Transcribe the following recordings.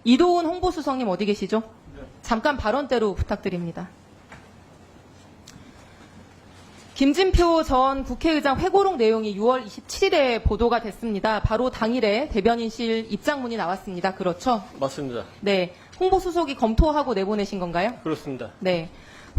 이도훈 홍보수석님 어디 계시죠? 잠깐 발언대로 부탁드립니다. 김진표 전 국회의장 회고록 내용이 6월 27일에 보도가 됐습니다. 바로 당일에 대변인실 입장문이 나왔습니다. 그렇죠? 맞습니다. 네. 홍보수석이 검토하고 내보내신 건가요? 그렇습니다. 네.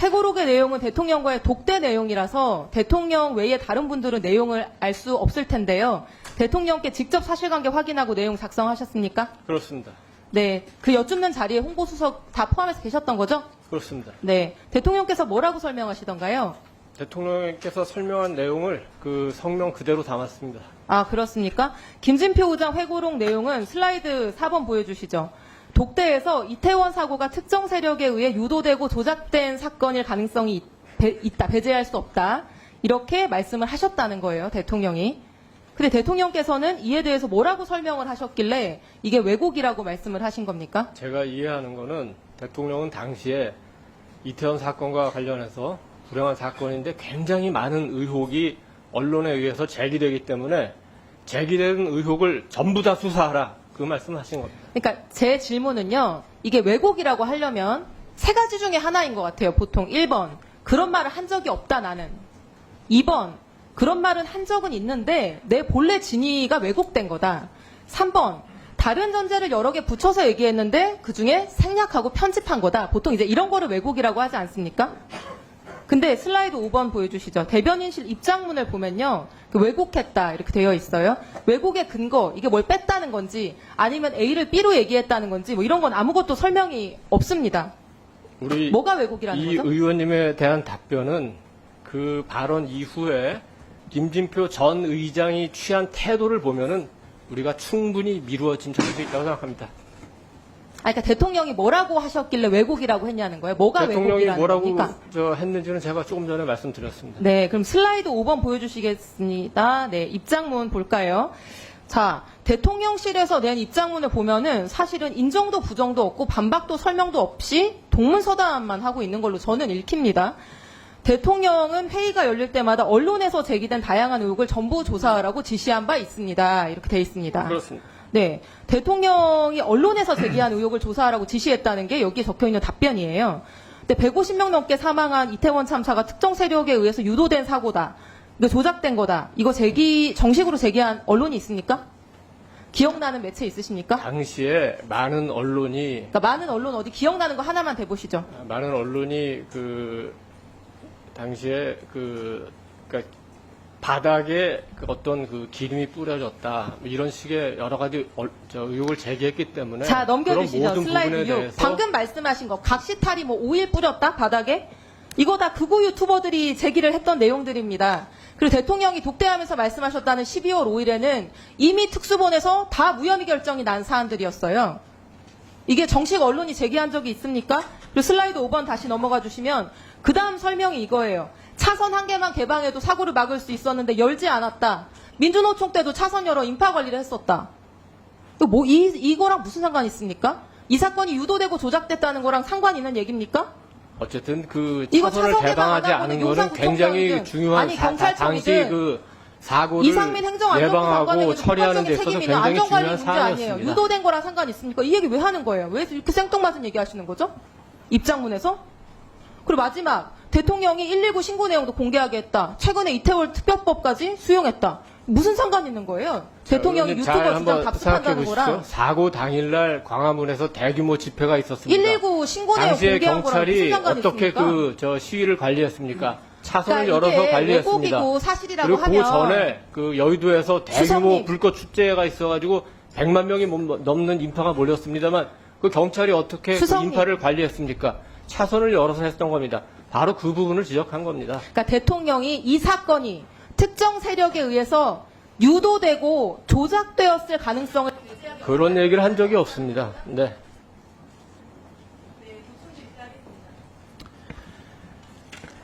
회고록의 내용은 대통령과의 독대 내용이라서 대통령 외에 다른 분들은 내용을 알 수 없을 텐데요. 대통령께 직접 사실관계 확인하고 내용 작성하셨습니까? 그렇습니다. 네. 그 여쭙는 자리에 홍보수석 다 포함해서 계셨던 거죠? 그렇습니다. 네. 대통령께서 뭐라고 설명하시던가요? 대통령께서 설명한 내용을 그 성명 그대로 담았습니다. 아, 그렇습니까? 김진표 의장 회고록 내용은 슬라이드 4번 보여주시죠. 독대에서 이태원 사고가 특정 세력에 의해 유도되고 조작된 사건일 가능성이 있다. 배제할 수 없다. 이렇게 말씀을 하셨다는 거예요. 대통령이. 근데 대통령께서는 이에 대해서 뭐라고 설명을 하셨길래 이게 왜곡이라고 말씀을 하신 겁니까? 제가 이해하는 거는 대통령은 당시에 이태원 사건과 관련해서 불행한 사건인데 굉장히 많은 의혹이 언론에 의해서 제기되기 때문에 제기된 의혹을 전부 다 수사하라. 그 말씀을 하신 겁니다. 그러니까 제 질문은요. 이게 왜곡이라고 하려면 세 가지 중에 하나인 것 같아요. 보통 1번 그런 말을 한 적이 없다 나는. 2번 그런 말은 한 적은 있는데 내 본래 진위가 왜곡된 거다. 3번 다른 전제를 여러 개 붙여서 얘기했는데 그중에 생략하고 편집한 거다. 보통 이제 이런 거를 왜곡이라고 하지 않습니까? 근데 슬라이드 5번 보여주시죠. 대변인실 입장문을 보면요. 그 왜곡했다 이렇게 되어 있어요. 왜곡의 근거, 이게 뭘 뺐다는 건지 아니면 A를 B로 얘기했다는 건지 뭐 이런 건 아무것도 설명이 없습니다. 우리 뭐가 왜곡이라는 이 거죠? 의원님에 대한 답변은 그 발언 이후에 김진표 전 의장이 취한 태도를 보면은 우리가 충분히 미루어진 적이 있다고 생각합니다. 그러니까 대통령이 뭐라고 하셨길래 왜곡이라고 했냐는 거예요. 뭐가 대통령이 왜곡이라는 뭐라고 겁니까? 했는지는 제가 조금 전에 말씀드렸습니다. 네, 그럼 슬라이드 5번 보여주시겠습니다. 네, 입장문 볼까요? 자, 대통령실에서 낸 입장문을 보면은 사실은 인정도 부정도 없고 반박도 설명도 없이 동문서답만 하고 있는 걸로 저는 읽힙니다. 대통령은 회의가 열릴 때마다 언론에서 제기된 다양한 의혹을 전부 조사하라고 지시한 바 있습니다. 이렇게 돼 있습니다. 그렇습니다. 네, 대통령이 언론에서 제기한 의혹을 조사하라고 지시했다는 게 여기에 적혀있는 답변이에요. 근데 150명 넘게 사망한 이태원 참사가 특정 세력에 의해서 유도된 사고다. 이거 조작된 거다. 이거 정식으로 제기한 언론이 있습니까? 기억나는 매체 있으십니까? 당시에 많은 언론이 그러니까 많은 언론 어디 기억나는 거 하나만 대보시죠. 많은 언론이 그 당시에 그러니까 바닥에 그 어떤 그 기름이 뿌려졌다 뭐 이런 식의 여러 가지 의혹을 제기했기 때문에 자, 넘겨주시죠. 그런 모든 슬라이드 부분에 6. 대해서 방금 말씀하신 거 각시탈이 뭐 오일 뿌렸다 바닥에 이거 다 극우 유튜버들이 제기를 했던 내용들입니다. 그리고 대통령이 독대하면서 말씀하셨다는 12월 5일에는 이미 특수본에서 다 무혐의 결정이 난 사안들이었어요. 이게 정식 언론이 제기한 적이 있습니까? 그리고 슬라이드 5번 다시 넘어가 주시면 그 다음 설명이 이거예요. 차선 한 개만 개방해도 사고를 막을 수 있었는데 열지 않았다. 민주노총 때도 차선 열어 인파 관리를 했었다. 뭐 이거랑 무슨 상관이 있습니까? 이 사건이 유도되고 조작됐다는 거랑 상관 있는 얘기입니까? 어쨌든 그 이거 차선을 차선 개방하지 개방 안 않은 하고는 거는 굉장히 용산구청장이든 중요한 아니, 경찰청이든 당시 그 사고를 이상민 행정안전부 예방하고 장관에게도 처리하는 데 국가적인 있어서 책임이 있는 굉장히 안전관리 중요한 문제 아니에요. 사안이었습니다. 유도된 거랑 상관이 있습니까? 이 얘기 왜 하는 거예요? 왜 이렇게 생뚱맞은 얘기 하시는 거죠? 입장문에서? 그리고 마지막 대통령이 119 신고 내용도 공개하게 했다. 최근에 이태원 특별법까지 수용했다. 무슨 상관 있는 거예요? 대통령이 의원님, 유튜버 잘 주장 한번 답습한다는 생각해 거랑 보십시오. 사고 당일날 광화문에서 대규모 집회가 있었습니다. 119 신고 내용 당시에 공개한 거랑 무슨 경찰이 상관이 어떻게 있습니까? 시위를 관리했습니까? 차선을 그러니까 열어서 이게 관리했습니다. 왜곡이고 사실이라고 그리고 그 하면 전에 그 여의도에서 대규모 수석님. 불꽃 축제가 있어가지고 100만 명이 넘는 인파가 몰렸습니다만 그 경찰이 어떻게 그 수석님. 인파를 관리했습니까? 차선을 열어서 했던 겁니다. 바로 그 부분을 지적한 겁니다. 그러니까 대통령이 이 사건이 특정 세력에 의해서 유도되고 조작되었을 가능성을 그런 얘기를 한 적이 없습니다. 네.